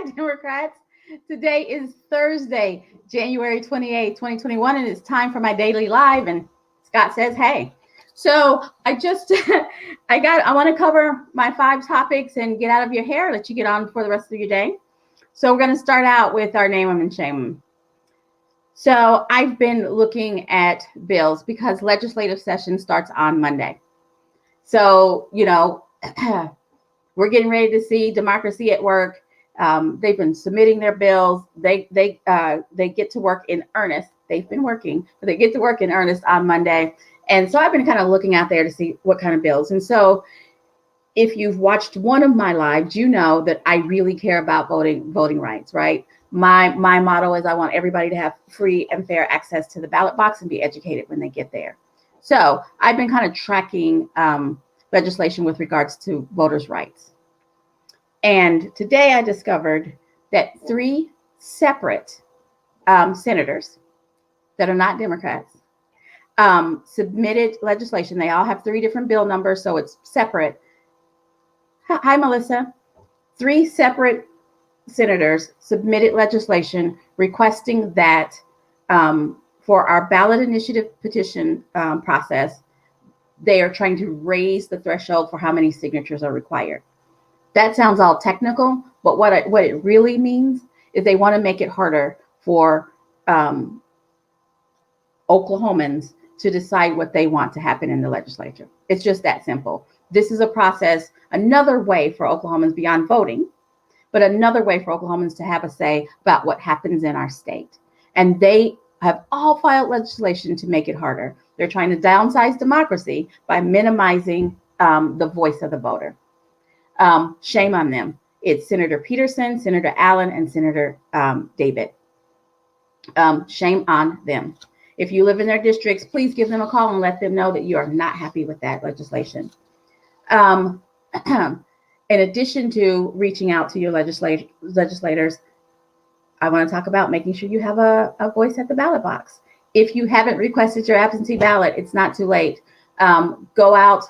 Hi, Democrats. Today is Thursday, January 28th, 2021, and it's time for my daily live. And Scott says, hey. So I just, I want to cover my 5 topics and get out of your hair, let you get on for the rest of your day. So we're going to start out with our name them and shame them. So I've been looking at bills because legislative session starts on Monday. So, we're getting ready to see democracy at work. They've been submitting their bills. They get to work in earnest. They've been working, but they get to work in earnest on Monday. And so I've been kind of looking out there to see what kind of bills. And so if you've watched one of my lives, you know that I really care about voting rights, right? My motto is I want everybody to have free and fair access to the ballot box and be educated when they get there. So I've been kind of tracking legislation with regards to voters' rights. And today I discovered that 3 separate senators that are not Democrats submitted legislation. They all have 3 different bill numbers, so it's separate. Hi, Melissa. 3 separate senators submitted legislation requesting that for our ballot initiative petition process, they are trying to raise the threshold for how many signatures are required. That sounds all technical, but what it really means is they want to make it harder for Oklahomans to decide what they want to happen in the legislature. It's just that simple. This is a process, another way for Oklahomans beyond voting, but another way for Oklahomans to have a say about what happens in our state. And they have all filed legislation to make it harder. They're trying to downsize democracy by minimizing the voice of the voter. Shame on them. It's Senator Peterson, Senator Allen, and Senator David. Shame on them. If you live in their districts, please give them a call and let them know that you are not happy with that legislation. In addition to reaching out to your legislators, I want to talk about making sure you have a voice at the ballot box. If you haven't requested your absentee ballot, it's not too late. Go out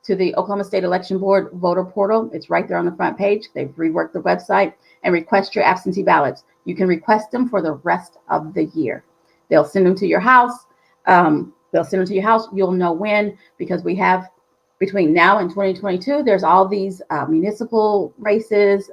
to the Oklahoma State Election Board voter portal. It's right there on the front page. They've reworked the website, and request your absentee ballots. You can request them for the rest of the year. They'll send them to your house. You'll know when, because we have between now and 2022, there's all these municipal races,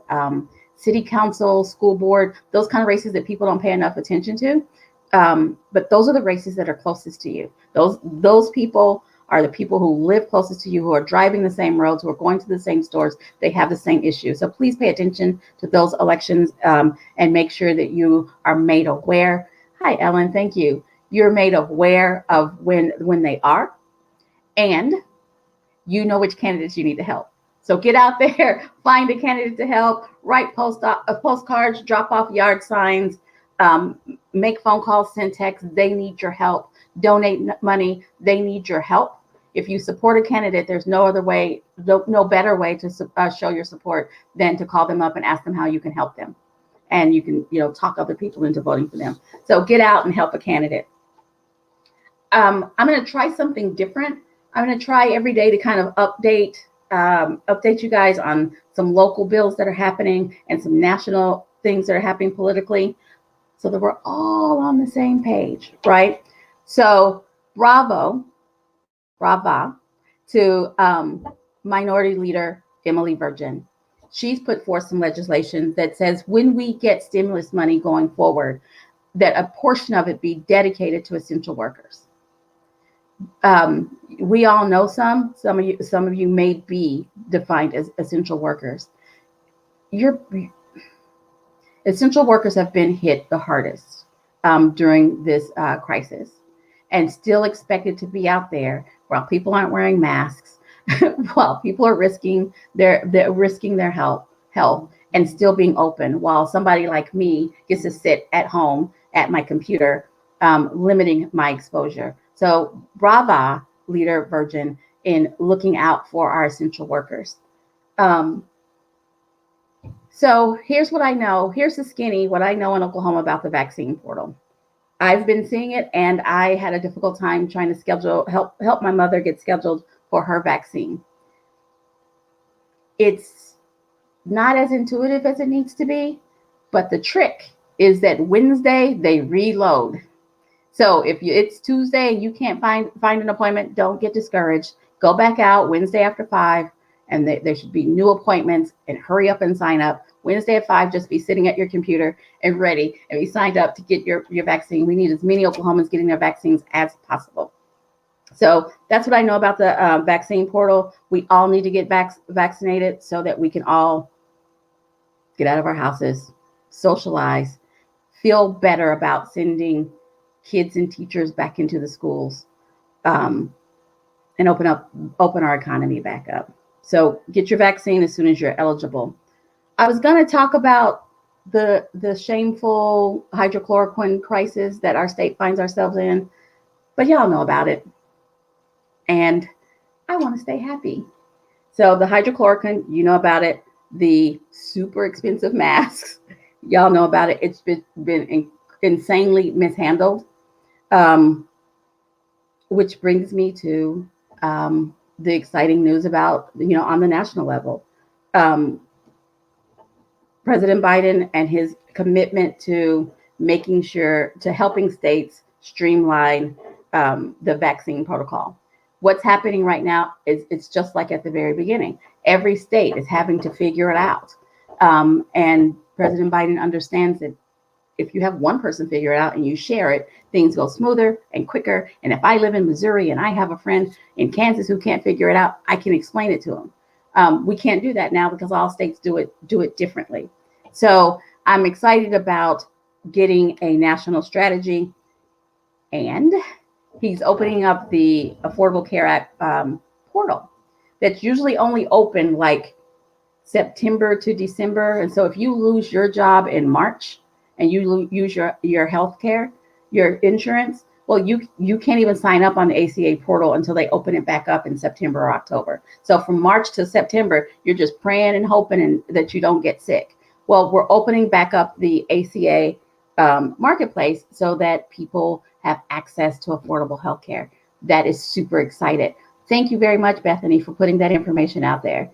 city council, school board, those kind of races that people don't pay enough attention to. But those are the races that are closest to you. Those people are the people who live closest to you, who are driving the same roads, who are going to the same stores. They have the same issues. So please pay attention to those elections and make sure that you are made aware. Hi, Ellen. Thank you. You're made aware of when they are, and you know which candidates you need to help. So get out there, find a candidate to help, write postcards, drop off yard signs, make phone calls, send texts. They need your help. Donate money. They need your help. If you support a candidate, there's no other way, no better way to show your support than to call them up and ask them how you can help them. And you can, talk other people into voting for them. So get out and help a candidate. I'm going to try something different. I'm going to try every day to kind of update you guys on some local bills that are happening and some national things that are happening politically, so that we're all on the same page, right? So brava to Minority Leader Emily Virgin. She's put forth some legislation that says when we get stimulus money going forward, that a portion of it be dedicated to essential workers. We all know some of you may be defined as essential workers. Essential workers have been hit the hardest during this crisis, and still expected to be out there while people aren't wearing masks, while people are risking their health and still being open, while somebody like me gets to sit at home at my computer, limiting my exposure. So brava, Leader Virgin, in looking out for our essential workers. So here's what I know. Here's the skinny, what I know in Oklahoma about the vaccine portal. I've been seeing it, and I had a difficult time trying to help my mother get scheduled for her vaccine. It's not as intuitive as it needs to be. But the trick is that Wednesday they reload. So if it's Tuesday and you can't find an appointment, don't get discouraged. Go back out Wednesday after 5, and there should be new appointments, and hurry up and sign up. Wednesday at 5, just be sitting at your computer and ready and be signed up to get your vaccine. We need as many Oklahomans getting their vaccines as possible. So that's what I know about the vaccine portal. We all need to get vaccinated so that we can all get out of our houses, socialize, feel better about sending kids and teachers back into the schools, and open our economy back up. So get your vaccine as soon as you're eligible. I was going to talk about the shameful hydrochloroquine crisis that our state finds ourselves in, but y'all know about it. And I want to stay happy. So the hydrochloroquine, you know about it. The super expensive masks, y'all know about it. It's been insanely mishandled. Which brings me to the exciting news about, on the national level. President Biden and his commitment to helping states streamline the vaccine protocol. What's happening right now is it's just like at the very beginning. Every state is having to figure it out. And President Biden understands that if you have one person figure it out and you share it, things go smoother and quicker. And if I live in Missouri and I have a friend in Kansas who can't figure it out, I can explain it to him. We can't do that now because all states do it differently. So I'm excited about getting a national strategy, and he's opening up the Affordable Care Act portal that's usually only open like September to December. And so if you lose your job in March and you use your health care, your insurance, well, you can't even sign up on the ACA portal until they open it back up in September or October. So from March to September, you're just praying and hoping that you don't get sick. Well, we're opening back up the ACA marketplace so that people have access to affordable health care. That is super excited. Thank you very much, Bethany, for putting that information out there.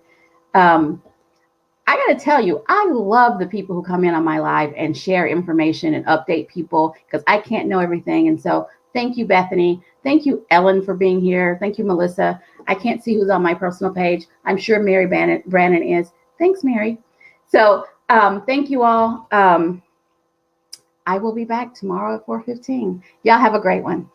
I got to tell you, I love the people who come in on my live and share information and update people because I can't know everything. And so thank you, Bethany. Thank you, Ellen, for being here. Thank you, Melissa. I can't see who's on my personal page. I'm sure Mary Brannon is. Thanks, Mary. So thank you all. I will be back tomorrow at 4:15. Y'all have a great one.